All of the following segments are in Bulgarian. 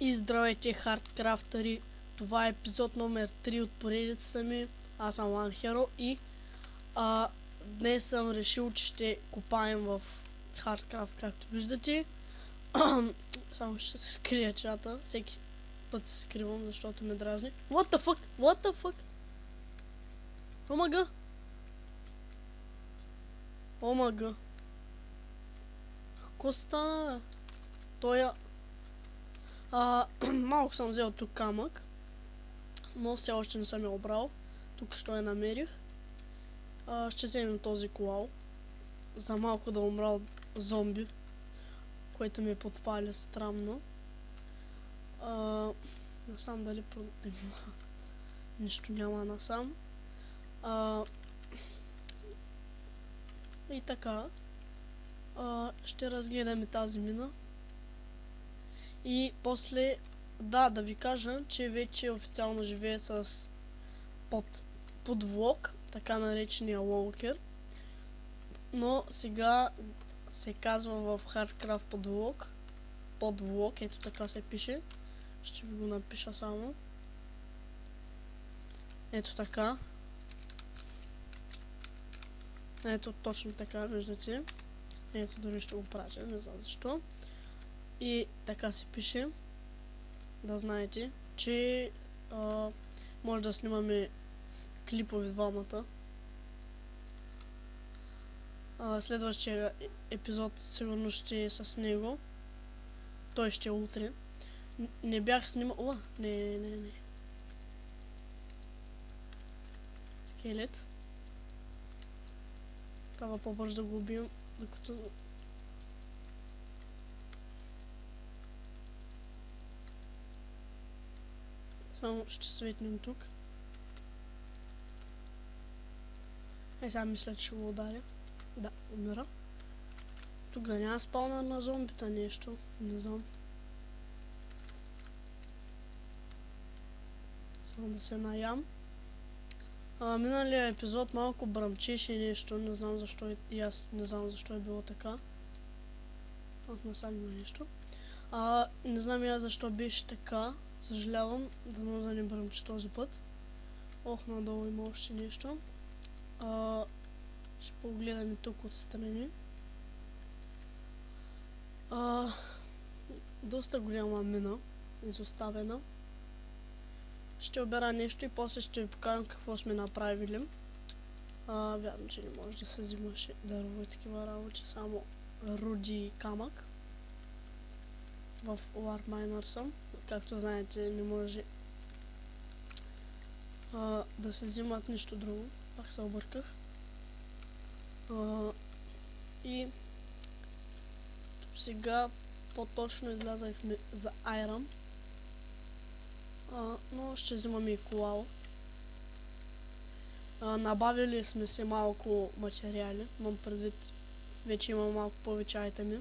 И здравейте, хардкрафтъри! Това е епизод номер 3 от поредицата ми. Аз съм One и днес съм решил, че ще копаем в Hardcraft, както виждате. Само ще се скрия чата. Всеки път се скривам, защото ме дразни. What the fuck? What the fuck? Омага! Омага! Какво стана, бе? Тоя... малко съм взел тук камък, но все още не съм я обрал. Тук що я намерих. Ще вземем този колал. За малко да умра от зомби, което ми подпаля странно. Насам дали нищо няма насам. И така. Ще разгледаме тази мина. И после, да ви кажа, че вече официално живее с подвлок, така наречения лоукер. Но сега се казва в Hardcraft подвлок, ето така се пише. Ще ви го напиша само. Ето така. Ето точно така, виждате. Ето дори ще го пратя, не знам защо. И така се пише. Да знаете, че може да снимаме клипове двамата. Следващия епизод сигурно ще е с него. Той ще е утре. Не бях снимал... Не. Скелет. Трябва по-бързо да го убием, докато... Само ще светнем тук. Сега мисля, че ще го ударя. Да, умира. Тук да няма спаунър на зомбита нещо. Не знам. Само да се наям. Миналия епизод малко бръмчеше нещо. Не знам защо и аз не знам защо е било така. Насам има нещо. Не знам и аз защо беше така. Съжалявам. Дано да не бръмче този път. Надолу има още нещо. Ще погледаме тук отстрани. Доста голяма мина, изоставена. Ще обера нещо и после ще ви покажем какво сме направили. Вярно, че не може да се взимаше дърво и такива работи, само руди и камък. В Warminer съм. Както знаете, не може да се взимат нищо друго. Пак се обърках. И сега по-точно излязахме за Iron. Но ще взимаме и колал. Набавили сме се малко материали. Имам предвид, вече има малко повече айтеми.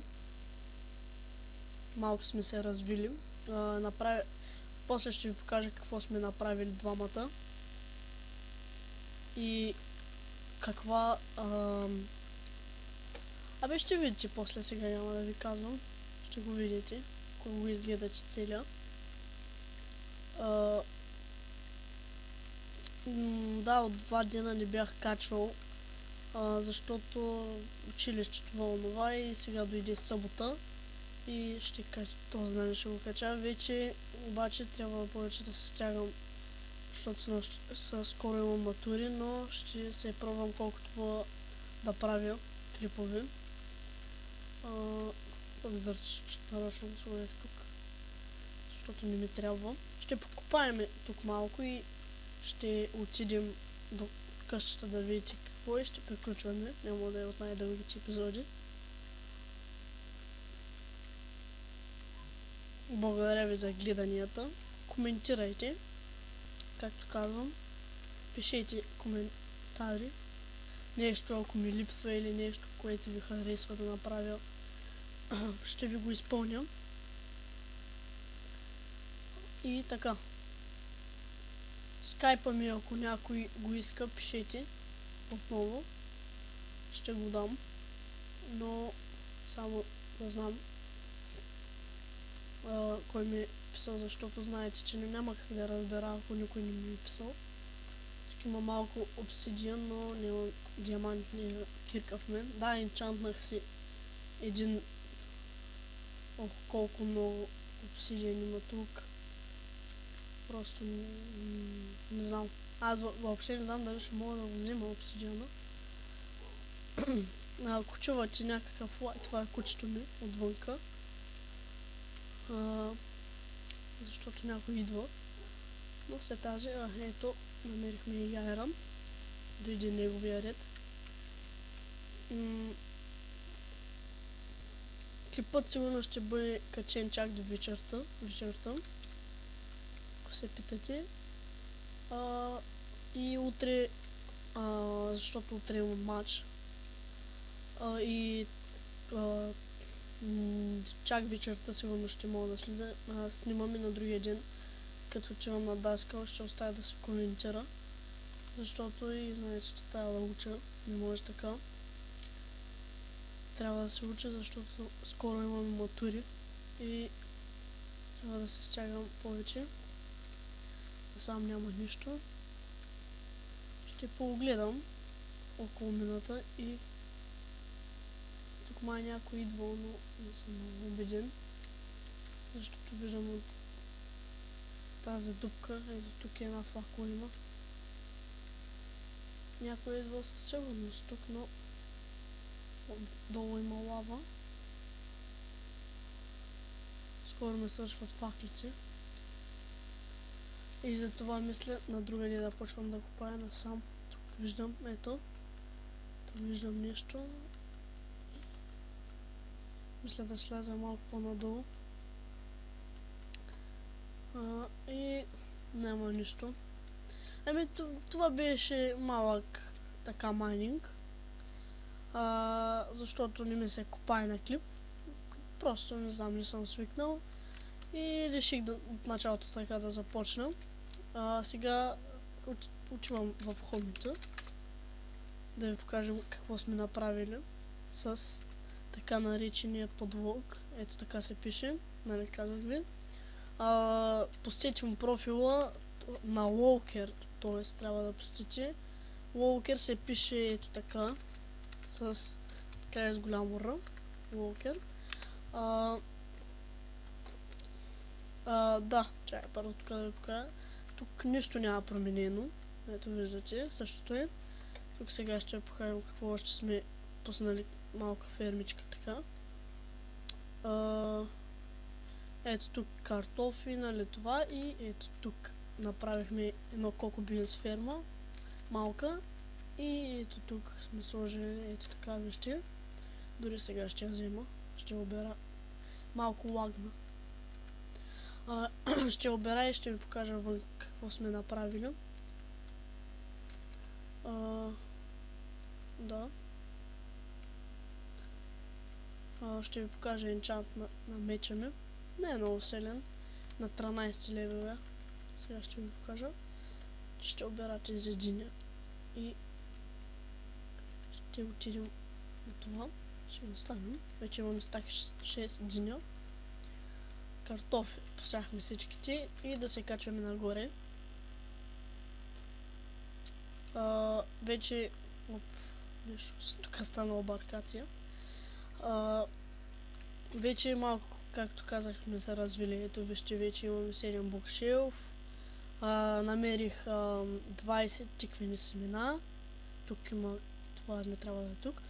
Малко сме се развили. После ще ви покажа какво сме направили двамата. И каква... ще видите после, сега няма да ви казвам. Ще го видите, ако го изгледате целия. Да, от 2 дена не бях качвал, защото училището вълнува и сега дойде събота и този ден ще го кача. Вече обаче трябва повече да се стягам, защото скоро имам матури, но ще се пробвам колкото да правя клипове. Нарочно го сложих тук, защото не ми трябва. Ще покопаем тук малко и ще отидем до къщата да видите какво и ще приключваме. Няма да е от най-дългите епизоди. Благодаря ви за гледанията. Коментирайте. Както казвам, пишете коментари. Нещо, ако ми липсва или нещо, което ви харесва да направя, ще ви го изпълня. И така. Скайпа ми, ако някой го иска, пишете отново. Ще го дам. Но само да знам кой ми писал, защото знаете, че няма как да разбера, ако никой не ми е писал. Тук има малко обсидиан, но няма диамантния кирка в мен. Да, енчантнах си един... Ох, колко много обсидиан има тук. Просто не знам. Аз въобще не знам дали ще мога да го взема обсидиана. Ако чувате някакъв лай, това е кучето ми отвънка. Защото някой идва. Но след тази, ето, намерихме и Айран. Дойде неговия ред. Клипът сигурно ще бъде качен чак до вечерта, ако се питате. И утре, защото утре има матч. Чак вечерта сигурно ще мога да слиза. Снимаме на другия ден, като отивам на даска, ще оставя да се коментира. Защото и знаете, че трябва да уча, не може така. Трябва да се уча, защото скоро имаме матури и трябва да се стягам повече. Сам няма нищо. Ще поогледам около минута и тук май някой идва, но не съм много убеден. Защото виждам от тази дупка, ето тук една факла има. Някой е идвал със сигурност тук, но долу има лава. Скоро ме свършват факлици. И за това мисля на другаде да почвам да копая насам. Тук виждам, ето. Тук виждам нещо. Мисля да сляза малко по-надолу. И няма нищо. Ами това беше малък така майнинг. Защото не ми се копае на клип. Просто не знам, не съм свикнал. И реших от началото така да започна. Сега отивам в хобито. Да ви покажем какво сме направили с така наречения подлог. Ето така се пише, нали казах ви. Посетите му профила на Walker, т.е. трябва да посетите. Walker се пише ето така, с край с голямо Р. Walker. Да, чакай първо тук да ви покажа. Тук нищо няма променено. Ето виждате, същото е. Тук сега ще покажем какво още сме пуснали, малка фермичка така. Ето тук картофи, нали това, и ето тук направихме едно коко бинс ферма, малка, и ето тук сме сложили ето така, вижте. Дори сега ще я взема, ще обера, малко лагна. Ще обера и ще ви покажа вън какво сме направили. Да. Ще ви покажа енчант на меча ми. Не е много силен. На 13 левела. Сега ще ви покажа. Ще обера тези диня. И ще отидем на това. Ще го оставим. Вече имаме стаки 6 диня. Картофи посяхме всичките и да се качваме нагоре. Вече... тук стана обаркация. Вече малко, както казахме, се развили. Ето вижте, вече имаме 7 букшелф. Намерих 20 тиквени семена. Тук има... това не трябва да е тук.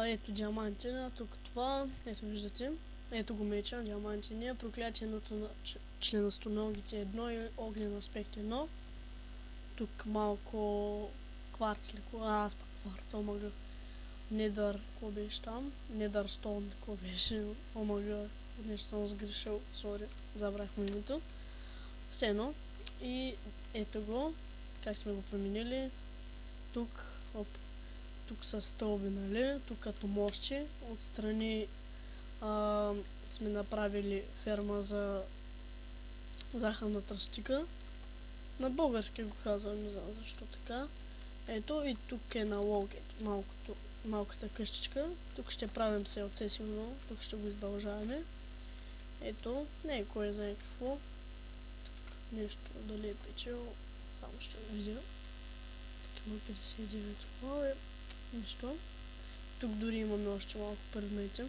Ето диамантина, тук това. Ето виждате. Ето го меча, диамантиния. Проклятието на членостоногите 1 и огнен аспект 1. Тук малко кварц леко. Аз пък кварц, омага. Недър, какво беше там? Недър стон, какво беше? Омага, нещо съм сгрешил, сори, забрах му името. Все едно. И ето го, как сме го променили. Тук, тук са стълби, нали? Тук като мощи. Отстрани сме направили ферма за захарна тръстика. На български го казвам, не знам защо така. Ето и тук е на логет, малката къщичка. Тук ще правим селце сигурно, тук ще го издължаваме. Ето, не е кой знае какво. Нещо дали е печел. Само ще видя. Тук има 59. Ой, нищо. Тук дори имаме още малко предмети.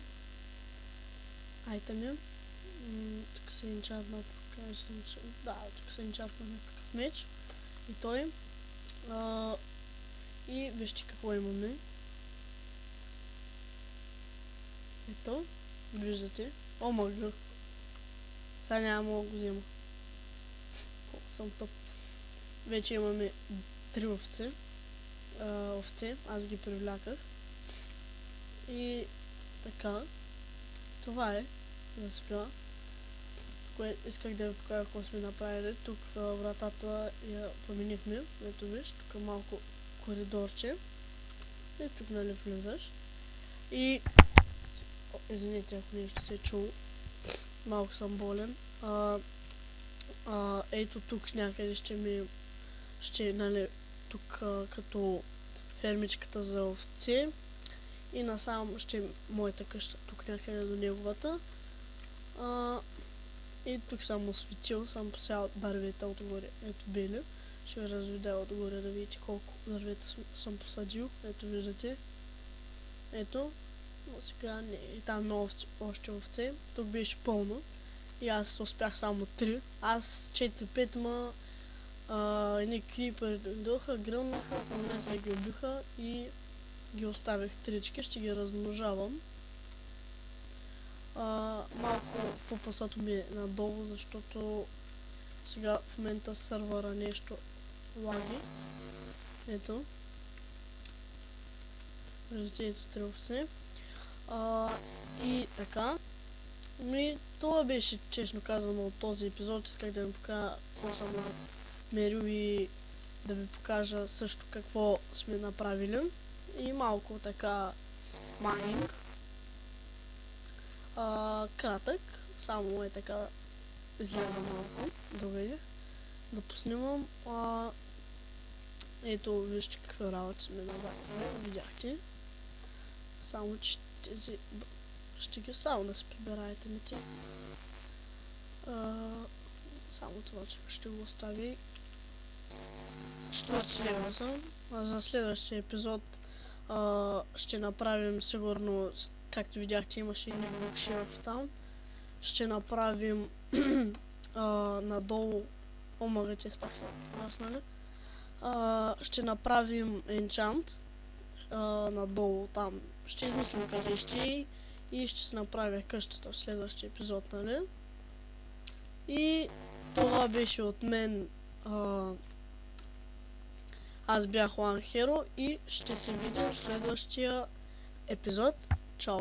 Айтеми. Тук се енчантна. Да, тук се енчантна някакъв меч. И той. И вижте какво имаме. Ето. Виждате. О, мага. Сега няма да го взема. Колко съм тъп. Вече имаме 3 овце. Аз ги привляках. И така. Това е за сега. Исках да ви покажа какво сме направили. Тук вратата я променихме. Ето виж, тук малко коридорче. И тук нали влизаш. И... извинете, ако нещо се е чуло. Малко съм болен. Ето тук някъде нали, тук като фермичката за овце. И насам ще е моята къща, тук някъде до неговата. И тук съм осветил, съм посял дървета отгоре, ето бели. Ще ви разведа отгоре да видите колко дървета съм посадил, ето виждате. Ето, сега не, и там има още овце, тук беше пълно. И аз успях само 3, аз 4-5 едни крипъри дойдоха, гръмнаха, някъде ги убиха и ги оставих трички, ще ги размножавам. Малко фокусът ми е надолу, защото сега в момента сървъра нещо лаги. Ето. Виждате, ето 3 овце. И така. И това беше, честно казано, от този епизод. Исках да ви покажа какво съм намерил и да ви покажа също какво сме направили. И малко така майнинг. Кратък, само е така изляза малко, да видя, да поснимам. Ето вижте какви работи сме направили, видяхте. Само че тези ще ги само да се прибираете мити. Само това, че ще го остави. 4 лева съм. За следващия епизод ще направим сигурно, както видяхте, имаше и някакъв шериф там. Ще направим надолу, омагате с пак са раснали. Ще направим енчант надолу там. Ще измислим къде ще и ще се направя къщата в следващия епизод, нали? И това беше от мен. Аз бях One Hero и ще се видим в следващия епизод. Чао!